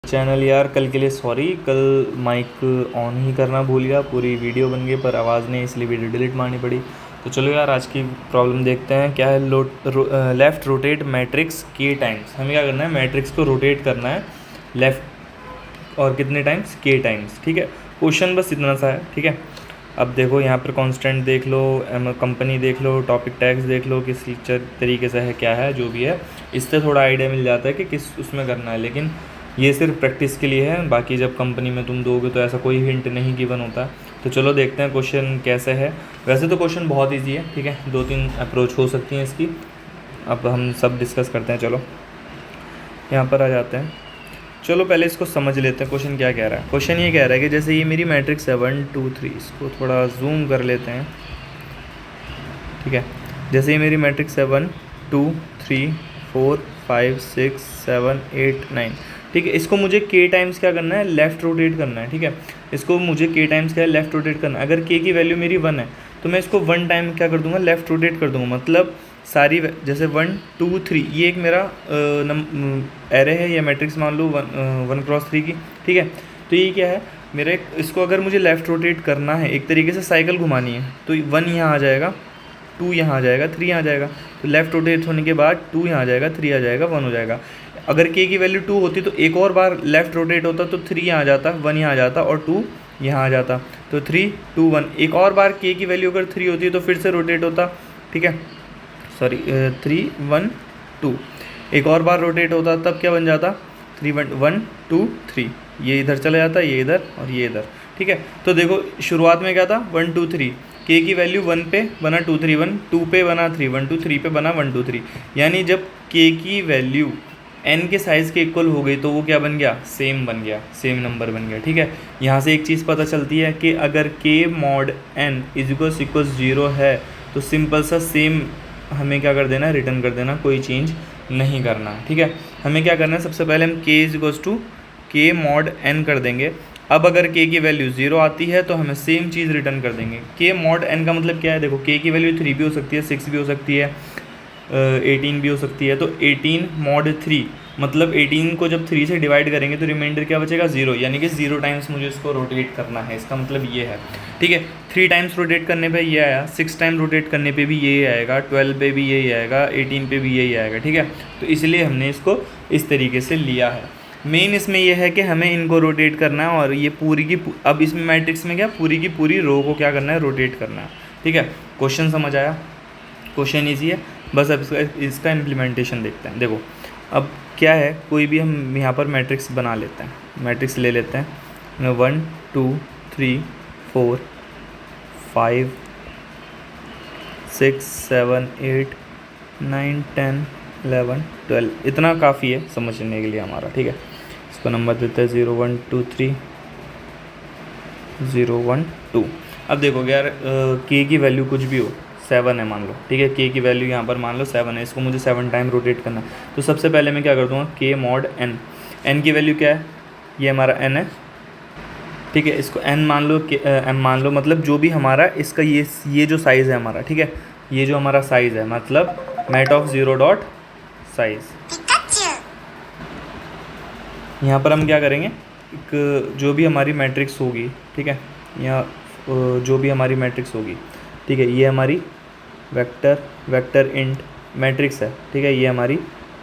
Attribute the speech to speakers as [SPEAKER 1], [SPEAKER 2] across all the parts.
[SPEAKER 1] Channel यार, कल के लिए सॉरी। कल माइक ऑन ही करना भूल गया, पूरी वीडियो बन गई पर आवाज़ नहीं, इसलिए वीडियो डिलीट मारनी पड़ी। तो चलो यार, आज की प्रॉब्लम देखते हैं क्या है। लेफ़्ट रोटेट मैट्रिक्स के टाइम्स। हमें क्या करना है, मैट्रिक्स को रोटेट करना है लेफ़्ट, और कितने टाइम्स, के टाइम्स। ठीक है, क्वेश्चन बस इतना सा है। ठीक है, अब देखो यहाँ पर कांस्टेंट देख लो, कंपनी देख लो, टॉपिक टैग्स देख लो, किस तरीके से है, क्या है, जो भी है, इससे थोड़ा आइडिया मिल जाता है कि किस उसमें करना है। लेकिन ये सिर्फ प्रैक्टिस के लिए है, बाकी जब कंपनी में तुम दोगे तो ऐसा कोई हिंट नहीं गिवन होता। तो चलो देखते हैं क्वेश्चन कैसे है। वैसे तो क्वेश्चन बहुत ईजी है, ठीक है, 2-3 अप्रोच हो सकती हैं इसकी। अब हम सब डिस्कस करते हैं। चलो यहाँ पर आ जाते हैं। चलो पहले इसको समझ लेते हैं, क्वेश्चन क्या कह रहा है। क्वेश्चन ये कह रहा है कि जैसे ये मेरी मैट्रिक्स है 1 2 3, इसको थोड़ा जूम कर लेते हैं। ठीक है, जैसे ये मेरी मैट्रिक्स है 1 2 3 4 5 6 7 8 9। ठीक है, इसको मुझे के टाइम्स क्या करना है, लेफ़्ट रोटेट करना है। ठीक है, इसको मुझे के टाइम्स क्या है, लेफ़्ट रोटेट करना है। अगर के की वैल्यू मेरी 1 है तो मैं इसको 1 टाइम क्या कर दूंगा, लेफ़्ट रोटेट कर दूंगा। मतलब सारी जैसे 1 2 3, ये एक मेरा एरे है या मैट्रिक्स मान लो 1 × 3 की। ठीक है, तो ये क्या है मेरे, इसको अगर मुझे लेफ़्ट रोटेट करना है, एक तरीके से साइकिल घुमानी है, तो 1 यहाँ आ जाएगा, 2 यहाँ आ जाएगा, 3 यहाँ आ जाएगा। तो लेफ़्ट रोटेट होने के बाद 2 यहाँ आ जाएगा, 3 आ जाएगा, 1 हो जाएगा। अगर के की वैल्यू 2 होती तो एक और बार लेफ़्ट रोटेट होता तो 3 यहाँ आ जाता, 1 यहाँ आ जाता और 2 यहाँ आ जाता। तो 3 2 1। एक और बार के की वैल्यू अगर 3 होती तो फिर से रोटेट होता। ठीक है, सॉरी 3 1 2। एक और बार रोटेट होता तब क्या बन जाता, 3 1 1 2 3। ये इधर चला जाता, ये इधर और ये इधर। ठीक है, तो देखो शुरुआत में क्या था 1 2 3, के की वैल्यू 1 पे बना 2 3 1, 2 पे बना 3 1 2, 3 पे बना 1 2 3। यानी जब के की वैल्यू n के साइज़ के इक्वल हो गई तो वो क्या बन गया, सेम बन गया, सेम नंबर बन गया। ठीक है, यहाँ से एक चीज़ पता चलती है कि अगर k मॉड n इक्वल 0 है तो सिंपल सा सेम हमें क्या कर देना है, रिटर्न कर देना, कोई चेंज नहीं करना। ठीक है, हमें क्या करना है, सबसे पहले हम k मॉड n कर देंगे। अब अगर k की वैल्यू 0 आती है तो हमें सेम चीज़ रिटर्न कर देंगे। k मॉड n का मतलब क्या है, देखो k की वैल्यू 3 भी हो सकती है, 6 भी हो सकती है, 18 भी हो सकती है। तो 18 मॉड 3 मतलब 18 को जब 3 से डिवाइड करेंगे तो रिमाइंडर क्या बचेगा, 0। यानी कि 0 टाइम्स मुझे इसको रोटेट करना है, इसका मतलब ये है। ठीक है, 3 टाइम्स रोटेट करने पे ये आया, 6 टाइम रोटेट करने पे भी यही आएगा, 12 पे भी यही आएगा, 18 पे भी यही आएगा। ठीक है, तो इसलिए हमने इसको इस तरीके से लिया है। मेन इसमें यह है कि हमें इनको रोटेट करना है, और ये पूरी की अब इसमें मैट्रिक्स में क्या पूरी की पूरी रो को क्या करना है, रोटेट करना है। ठीक है, क्वेश्चन समझ आया, क्वेश्चन ईजी है। बस अब इसका इम्प्लीमेंटेशन देखते हैं। देखो अब क्या है, कोई भी हम यहाँ पर मैट्रिक्स बना लेते हैं, मैट्रिक्स ले लेते हैं 1 2 3 4 5 6 7 8 9 10 11 12। इतना काफ़ी है समझने के लिए हमारा। ठीक है, इसको नंबर देते हैं 0 1 2 3 0 1 2। अब देखो यार, के की वैल्यू कुछ भी हो, 7 है मान लो। ठीक है, के की वैल्यू यहाँ पर मान लो 7 है, इसको मुझे 7 टाइम रोटेट करना है। तो सबसे पहले मैं क्या कर दूँगा, के मॉड n। n की वैल्यू क्या है, ये हमारा n है। ठीक है, इसको n मान लो, m मान लो, मतलब जो भी हमारा इसका ये जो साइज़ है हमारा। ठीक है, ये जो हमारा साइज़ है, मतलब मैट ऑफ 0 डॉट साइज़। यहाँ पर हम क्या करेंगे, एक जो भी हमारी मैट्रिक्स होगी, ठीक है, या जो भी हमारी मैट्रिक्स होगी, ठीक है, ये हमारी वेक्टर इंट मैट्रिक्स है। ठीक है, ये हमारी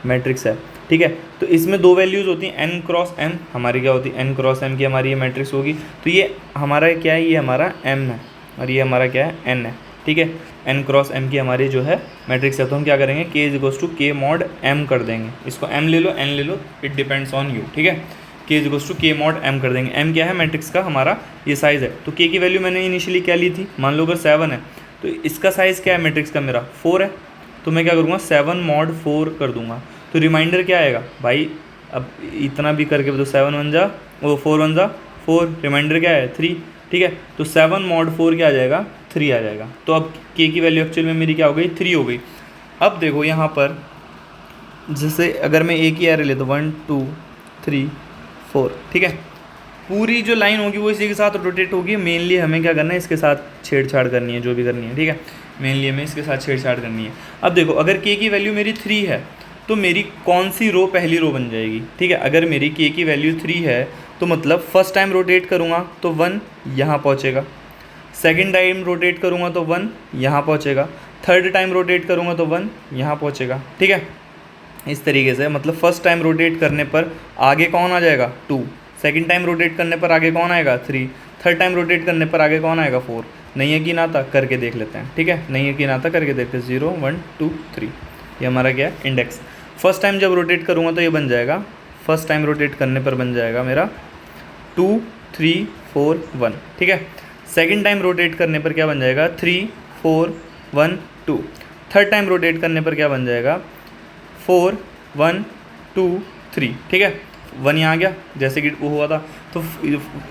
[SPEAKER 1] मैट्रिक्स है। ठीक है, तो इसमें 2 वैल्यूज़ होती हैं, n क्रॉस m। हमारी क्या होती है, n क्रॉस m की हमारी ये मैट्रिक्स होगी। तो ये हमारा क्या है, ये हमारा m है, और ये हमारा क्या है, n है। ठीक है, n क्रॉस m की हमारी जो है मैट्रिक्स है। तो हम क्या करेंगे, k मॉड m कर देंगे। इसको m ले लो, n ले लो, इट डिपेंड्स ऑन यू। ठीक है, k मॉड m कर देंगे। m क्या है, मैट्रिक्स का हमारा ये साइज़ है। तो k की वैल्यू मैंने इनिशियली क्या ली थी, मान लो अगर 7 है तो इसका साइज़ क्या है, मैट्रिक्स का मेरा 4 है। तो मैं क्या करूँगा, 7 मॉड 4 कर दूँगा। तो रिमाइंडर क्या आएगा भाई, अब इतना भी करके तो 7 1 जा, वो 4 1 जा 4, रिमाइंडर क्या है 3। ठीक है, तो 7 मॉड 4 क्या आ जाएगा, 3 आ जाएगा। तो अब के की वैल्यू एक्चुअल में मेरी क्या हो गई, 3 हो गई। अब देखो यहाँ पर जैसे अगर मैं एक ही एरे ले तो 1 2 3 4। ठीक है, पूरी जो लाइन होगी वो इसी के साथ रोटेट होगी। मेनली हमें क्या करना है, इसके साथ छेड़छाड़ करनी है, जो भी करनी है। ठीक है, मेनली हमें इसके साथ छेड़छाड़ करनी है। अब देखो अगर के की वैल्यू मेरी 3 है तो मेरी कौन सी रो पहली रो बन जाएगी, ठीक है। अगर मेरी के की वैल्यू 3 है तो मतलब फर्स्ट टाइम रोटेट करूँगा तो 1 यहाँ पहुँचेगा, सेकंड टाइम रोटेट करूँगा तो 1 यहाँ पहुँचेगा, थर्ड टाइम रोटेट करूँगा तो 1 यहाँ पहुँचेगा, ठीक है। इस तरीके से मतलब फर्स्ट टाइम रोटेट करने पर आगे कौन आ जाएगा 2, सेकंड टाइम रोटेट करने पर आगे कौन आएगा 3, थर्ड टाइम रोटेट करने पर आगे कौन आएगा 4। नहीं है कि नाता, करके देख लेते हैं, ठीक है। नहीं है कि नाता, करके देखते हैं। 0 1 2 3 ये हमारा क्या है इंडेक्स। फर्स्ट टाइम जब रोटेट करूँगा तो ये बन जाएगा, फर्स्ट टाइम रोटेट करने पर बन जाएगा मेरा 2 3 4 1, ठीक है। सेकंड टाइम रोटेट करने पर क्या बन जाएगा 3 4 1 2, थर्ड टाइम रोटेट करने पर क्या बन जाएगा 4 1 2 3, ठीक है। 1 यहाँ आ गया जैसे कि वो हुआ था, तो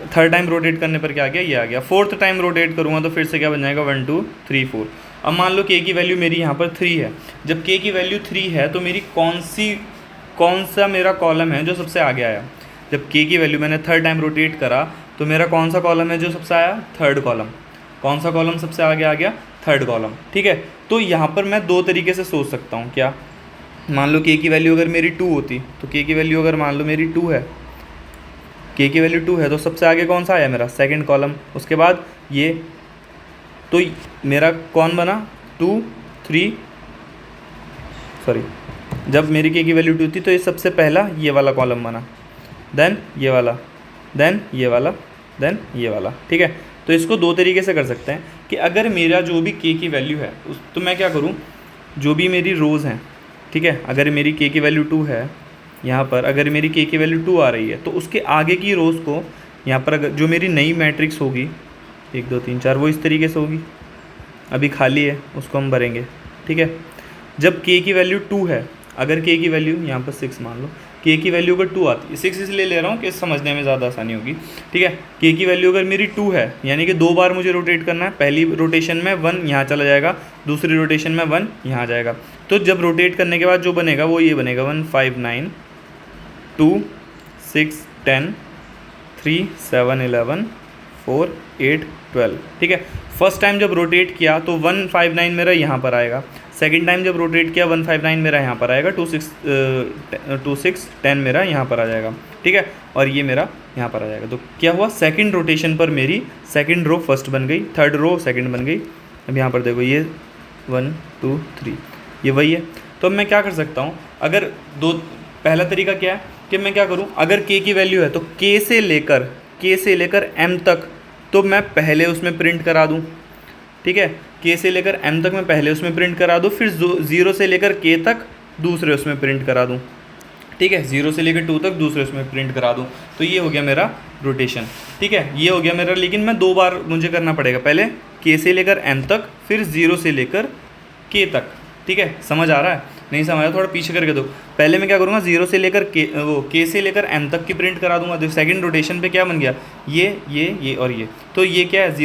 [SPEAKER 1] थर्ड टाइम रोटेट करने पर क्या आ गया, ये आ गया। फोर्थ टाइम रोटेट करूँगा तो फिर से क्या बन जाएगा 1 2 3 4। अब मान लो के की वैल्यू मेरी यहाँ पर 3 है। जब के की वैल्यू 3 है तो मेरी कौन सा मेरा कॉलम है जो सबसे आगे आया। जब के की वैल्यू मैंने थर्ड टाइम रोटेट करा तो मेरा कौन सा कॉलम है जो सबसे आया, थर्ड कॉलम। कौन सा कॉलम सबसे आगे आ गया, थर्ड कॉलम, ठीक है। तो यहाँ पर मैं दो तरीके से सोच सकता हूँ। क्या, मान लो के की वैल्यू अगर मेरी 2 होती तो के की वैल्यू अगर मान लो मेरी 2 है, के की वैल्यू 2 है तो सबसे आगे कौन सा आया मेरा, सेकंड कॉलम। उसके बाद ये, तो मेरा कौन बना 2 3, सॉरी, जब मेरी के की वैल्यू 2 थी तो ये सबसे पहला ये वाला कॉलम बना, देन ये वाला, देन ये वाला, देन ये वाला, ठीक है। तो इसको दो तरीके से कर सकते हैं कि अगर मेरा जो भी के की वैल्यू है तो मैं क्या करूँ, जो भी मेरी रोज़ हैं, ठीक है, अगर मेरी के की वैल्यू 2 है यहाँ पर, अगर मेरी के की वैल्यू 2 आ रही है तो उसके आगे की रोज़ को यहाँ पर अगर जो मेरी नई मैट्रिक्स होगी 1 2 3 4 वो इस तरीके से होगी, अभी खाली है उसको हम भरेंगे, ठीक है। जब के की वैल्यू 2 है, अगर के की वैल्यू यहाँ पर 6 मान लो, के की वैल्यू अगर 2 आती है, 6 इसलिए ले रहा हूँ कि समझने में ज़्यादा आसानी होगी, ठीक है। के की वैल्यू अगर मेरी 2 है यानी कि 2 बार मुझे रोटेट करना है। पहली रोटेशन में 1 यहाँ चला जाएगा, दूसरी रोटेशन में 1 यहाँ आ जाएगा। तो जब रोटेट करने के बाद जो बनेगा वो ये बनेगा 1 5 9 2 6 10 3 7 11 4 8 12, ठीक है। फर्स्ट टाइम जब रोटेट किया तो 159 मेरा यहाँ पर आएगा, सेकंड टाइम जब रोटेट किया 159 मेरा यहाँ पर आएगा, 26 10 मेरा यहाँ पर आ जाएगा, ठीक है। और ये मेरा यहाँ पर आ जाएगा। तो क्या हुआ, सेकंड रोटेशन पर मेरी सेकंड रो फर्स्ट बन गई, थर्ड रो सेकंड बन गई। अब यहाँ पर देखो ये 1 2 3 ये वही है। तो अब मैं क्या कर सकता हूँ, अगर पहला तरीका क्या है कि मैं क्या करूँ, अगर के की वैल्यू है तो के से लेकर एम तक तो मैं पहले उसमें प्रिंट करा दूँ, ठीक है। के से लेकर एम तक मैं पहले उसमें प्रिंट करा दूँ, फिर 0 से लेकर के तक दूसरे उसमें प्रिंट करा दूँ, ठीक है। 0 से लेकर 2 तक दूसरे उसमें प्रिंट करा दूँ। तो ये हो गया मेरा रोटेशन, ठीक है, ये हो गया मेरा। लेकिन मैं 2 बार मुझे करना पड़ेगा, पहले के से लेकर एम तक, फिर 0 से लेकर के तक, ठीक है। समझ आ रहा है, नहीं समझ आया थोड़ा पीछे करके दो। पहले मैं क्या करूँगा, 0 से लेकर के से लेकर एम तक की प्रिंट करा दूंगा। देखो सेकंड रोटेशन पे क्या बन गया, ये और ये। तो ये क्या है,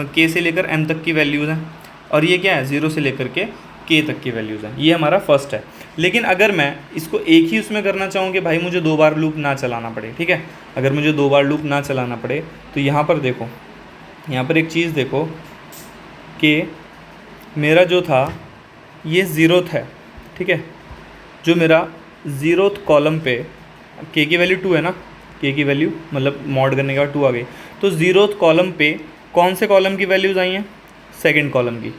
[SPEAKER 1] के से लेकर एम तक की वैल्यूज़ हैं, और ये क्या है 0 से लेकर के तक की वैल्यूज़ हैं। ये हमारा फर्स्ट है। लेकिन अगर मैं इसको एक ही उसमें करना चाहूँ कि भाई मुझे 2 बार लूप ना चलाना पड़े, ठीक है, अगर मुझे 2 बार लूप ना चलाना पड़े तो यहाँ पर देखो, यहाँ पर एक चीज़ देखो कि मेरा जो था ये 0th है, ठीक है। जो मेरा 0th कॉलम पे के की वैल्यू 2 है ना, के की वैल्यू मतलब मॉड करने के बाद 2 आ गई, तो 0th कॉलम पे कौन से कॉलम की वैल्यूज़ आई हैं, सेकंड कॉलम की।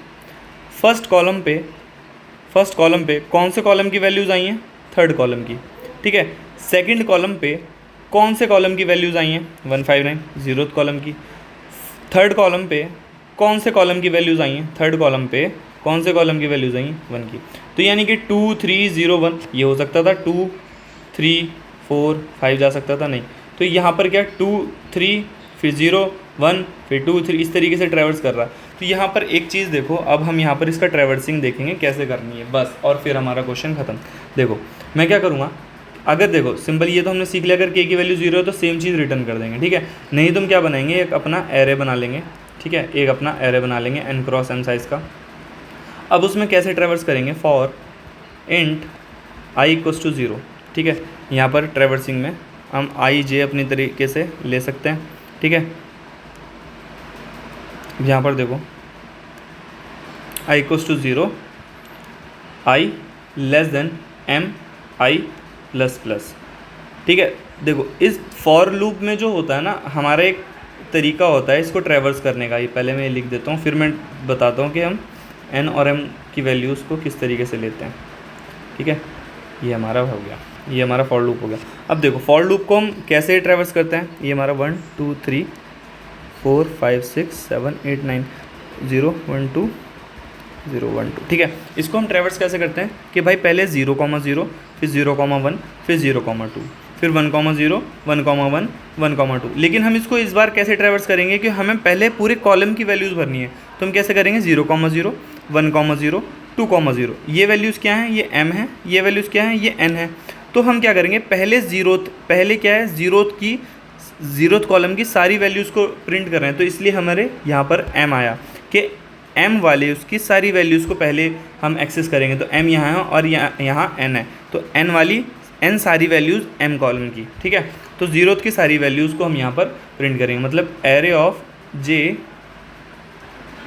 [SPEAKER 1] फर्स्ट कॉलम पे कौन से कॉलम की वैल्यूज़ आई हैं, थर्ड कॉलम की, ठीक है। सेकंड कॉलम पे कौन से कॉलम की वैल्यूज़ आई हैं, 159 0th कॉलम की। थर्ड कॉलम पे कौन से कॉलम की वैल्यूज़ आई हैं, थर्ड कॉलम पे कौन से कॉलम की वैल्यूज़ आई हैं, 1 की। तो यानी कि 2 3 0 1 ये हो सकता था, 2 3 4 5 जा सकता था, नहीं। तो यहाँ पर क्या 2 3 फिर 0 1 फिर 2 3 इस तरीके से ट्रैवर्स कर रहा है। तो यहाँ पर एक चीज़ देखो, अब हम यहाँ पर इसका ट्रैवर्सिंग देखेंगे कैसे करनी है बस, और फिर हमारा क्वेश्चन ख़त्म। देखो मैं क्या करूँगा, अगर देखो सिंपल ये तो हमने सीख लिया, अगर के की वैल्यू 0 है तो सेम चीज़ रिटर्न कर देंगे, ठीक है। नहीं तुम क्या बनाएंगे, एक अपना एरे बना लेंगे, ठीक है, एक अपना एरे बना लेंगे n क्रॉस m साइज़ का। अब उसमें कैसे ट्रैवर्स करेंगे, for int i equals to 0, ठीक है। यहाँ पर ट्रैवर्सिंग में हम i j अपनी तरीके से ले सकते हैं, ठीक है। यहाँ पर देखो i equals to 0, i less than m i plus plus. ठीक है, देखो इस फॉर लूप में जो होता है ना, हमारा एक तरीका होता है इसको ट्रैवर्स करने का। ये पहले मैं लिख देता हूँ, फिर मैं बताता हूँ कि हम एन और एम की वैल्यूज़ को किस तरीके से लेते हैं। ठीक है, ये हमारा हो गया, ये हमारा फॉर लूप हो गया। अब देखो फॉर लूप को हम कैसे ट्रैवर्स करते हैं। ये हमारा 1 2 3 4 5 6 7 8 9 0 1 2 0 1 2। ठीक है, इसको हम ट्रैवर्स कैसे करते हैं कि भाई पहले 0,0 फिर 0,1 फिर 0,2 फिर 1,0 1,1 1,2। लेकिन हम इसको इस बार कैसे ट्रैवर्स करेंगे कि हमें पहले पूरे कॉलम की वैल्यूज़ भरनी है। तो हम कैसे करेंगे 0,0 1,0 2,0। ये वैल्यूज़ क्या हैं, ये m है, ये वैल्यूज़ क्या हैं, ये n है। तो हम क्या करेंगे पहले क्या है ज़ीरोथ कॉलम की सारी वैल्यूज़ को प्रिंट कर रहे हैं, तो इसलिए हमारे यहाँ पर m आया कि m वाले उसकी सारी वैल्यूज़ को पहले हम एक्सेस करेंगे। तो m यहाँ है और यहाँ n है, तो n सारी वैल्यूज़ m कॉलम की। ठीक है, तो ज़ीरोथ की सारी वैल्यूज़ को हम यहाँ पर प्रिंट करेंगे, मतलब array of j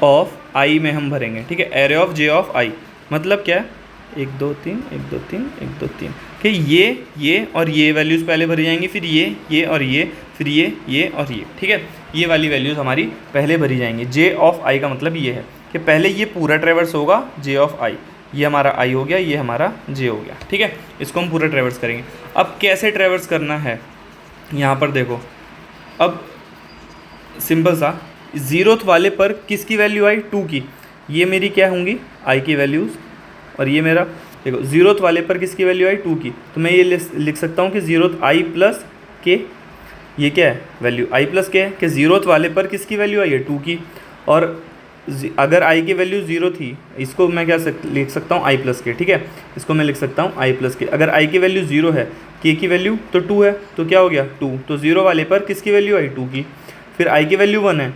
[SPEAKER 1] of i में हम भरेंगे। ठीक है, array of j of i मतलब क्या है 1 2 3 1 2 3 1 2 3 कि ये और ये वैल्यूज़ पहले भरी जाएंगी, फिर ये और ये, फिर ये और ये। ठीक है, ये वाली वैल्यूज़ हमारी पहले भरी जाएंगी। j ऑफ i का मतलब ये है कि पहले ये पूरा ट्रैवर्स होगा j ऑफ i, ये हमारा i हो गया, ये हमारा j हो गया। ठीक है, इसको हम पूरा ट्रैवर्स करेंगे। अब कैसे ट्रैवर्स करना है यहाँ पर देखो, अब सिंपल सा ज़ीरोथ वाले पर किसकी वैल्यू आई 2 की, ये मेरी क्या होंगी i की वैल्यूज़, और ये मेरा देखो ज़ीरोथ वाले पर किसकी वैल्यू आई 2 की, तो मैं ये लिख सकता हूँ कि ज़ीरोथ i प्लस के, ये क्या है वैल्यू i प्लस के है कि ज़ीरोथ वाले पर किसकी वैल्यू आई है 2 की। और अगर i की वैल्यू 0 थी, इसको मैं क्या लिख सकता हूँ i प्लस के। ठीक है, इसको मैं लिख सकता हूँ i प्लस के। अगर i की वैल्यू 0 है, k की वैल्यू तो 2 है, तो क्या हो गया 2, तो 0 वाले पर किसकी वैल्यू आई 2 की। फिर i की वैल्यू 1 है,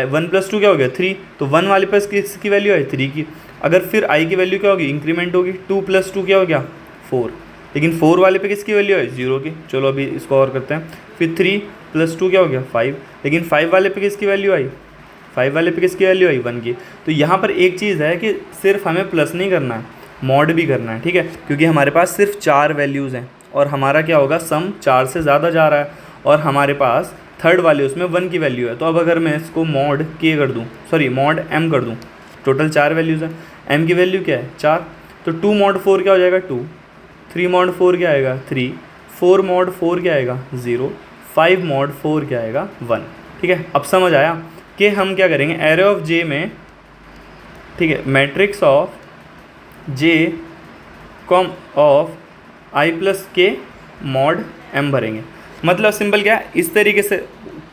[SPEAKER 1] 1 प्लस 2 क्या हो गया 3, तो 1 वाले पर किसकी वैल्यू आई 3 की। अगर फिर i की वैल्यू क्या होगी इंक्रीमेंट होगी, 2 प्लस 2 क्या हो गया 4, लेकिन 4 वाले पे किसकी वैल्यू आई 0 की। चलो अभी इसको और करते हैं। फिर 3 प्लस 2 क्या हो गया 5, लेकिन 5 वाले पे किसकी वैल्यू आई 5 वाले पे किसकी वैल्यू आई 1 की। तो यहाँ पर एक चीज़ है कि सिर्फ हमें प्लस नहीं करना है, मॉड भी करना है। ठीक है, क्योंकि हमारे पास सिर्फ 4 वैल्यूज़ हैं और हमारा क्या होगा सम 4 से ज़्यादा जा रहा है, और हमारे पास थर्ड वाले उसमें 1 की वैल्यू है। तो अब अगर मैं इसको मॉड k कर दूँ, सॉरी मॉड m कर दूँ, टोटल 4 वैल्यूज़ हैं, m की वैल्यू क्या है 4, तो 2 मॉड 4 क्या हो जाएगा 2, 3 मॉड 4 क्या आएगा 3, 4 मॉड 4 क्या आएगा 0, 5 मॉड 4 क्या आएगा 1। ठीक है, अब समझ आया कि हम क्या करेंगे एरे ऑफ j में, ठीक है, matrix of j com of i plus के मॉड m भरेंगे। मतलब सिंपल क्या है, इस तरीके से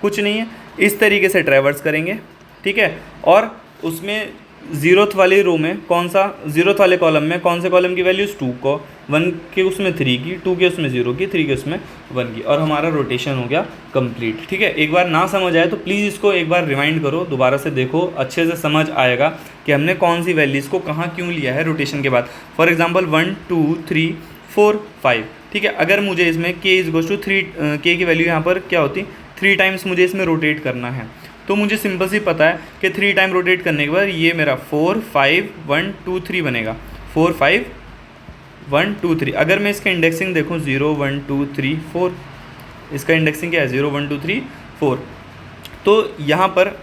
[SPEAKER 1] कुछ नहीं है, इस तरीके से ट्रैवर्स करेंगे। ठीक है, और उसमें ज़ीरोथ वाली रो में कौन सा, ज़ीरोथ वाले कॉलम में कौन से कॉलम की वैल्यूज़ 2 को, 1 के उसमें 3 की, 2 के उसमें 0 की, 3 के उसमें 1 की, और हमारा रोटेशन हो गया कंप्लीट। ठीक है, एक बार ना समझ आए तो प्लीज़ इसको एक बार रिमाइंड करो, दोबारा से देखो, अच्छे से समझ आएगा कि हमने कौन सी वैल्यूज़ को कहाँ क्यों लिया है रोटेशन के बाद। For example 1 2 3 4 5। ठीक है, अगर मुझे इसमें k इज़ टू 3, k की वैल्यू यहाँ पर क्या होती 3 टाइम्स मुझे इसमें रोटेट करना है, तो मुझे सिंपल सी पता है कि 3 टाइम रोटेट करने के बाद ये मेरा 4 5 1 2 3 बनेगा, 4 5 1 2 3। अगर मैं इसका इंडेक्सिंग देखूँ 0 1 2 3 4, इसका इंडेक्सिंग क्या है 0 1 2 3 4, तो यहाँ पर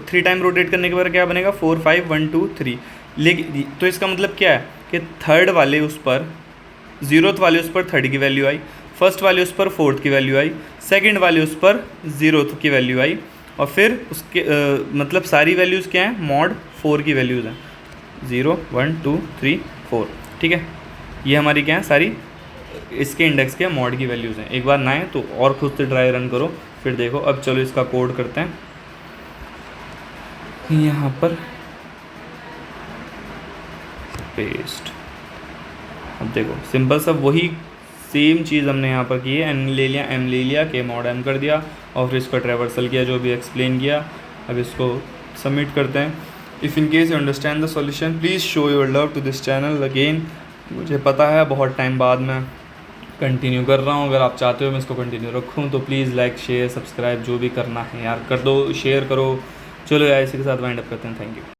[SPEAKER 1] 3 टाइम रोटेट करने के बाद क्या बनेगा 4 5 1 2 3। लेकिन तो इसका मतलब क्या है कि थर्ड वाले उस पर, ज़ीरोथ वाले उस पर थर्ड की वैल्यू आई, फर्स्ट वाले उस पर फोर्थ की वैल्यू आई, सेकंड वाले उस पर ज़ीरोथ की वैल्यू आई, और फिर उसके मतलब सारी वैल्यूज़ क्या हैं मॉड 4 की वैल्यूज़ हैं 0 1 2 3 4। ठीक है, ये हमारी क्या है सारी इसके इंडेक्स के मॉड की वैल्यूज़ हैं। एक बार ना आए तो और खुद से ट्राई रन करो, फिर देखो। अब चलो इसका कोड करते हैं यहाँ पर पेस्ट। अब देखो सिंपल सा वही सेम चीज़ हमने यहाँ पर की है, n ले लिया m ले लिया k मॉड m कर दिया और फिर इसका ट्रैवर्सल किया जो भी एक्सप्लेन किया। अब इसको सबमिट करते हैं। If in case you understand the solution please show your love to this channel again. मुझे पता है बहुत टाइम बाद मैं कंटिन्यू कर रहा हूँ, अगर आप चाहते हो मैं इसको कंटिन्यू रखूँ तो प्लीज़ लाइक शेयर सब्सक्राइब जो भी करना है यार कर दो, शेयर करो। चलो यार इसी के साथ वाइंड अप करते हैं। Thank you.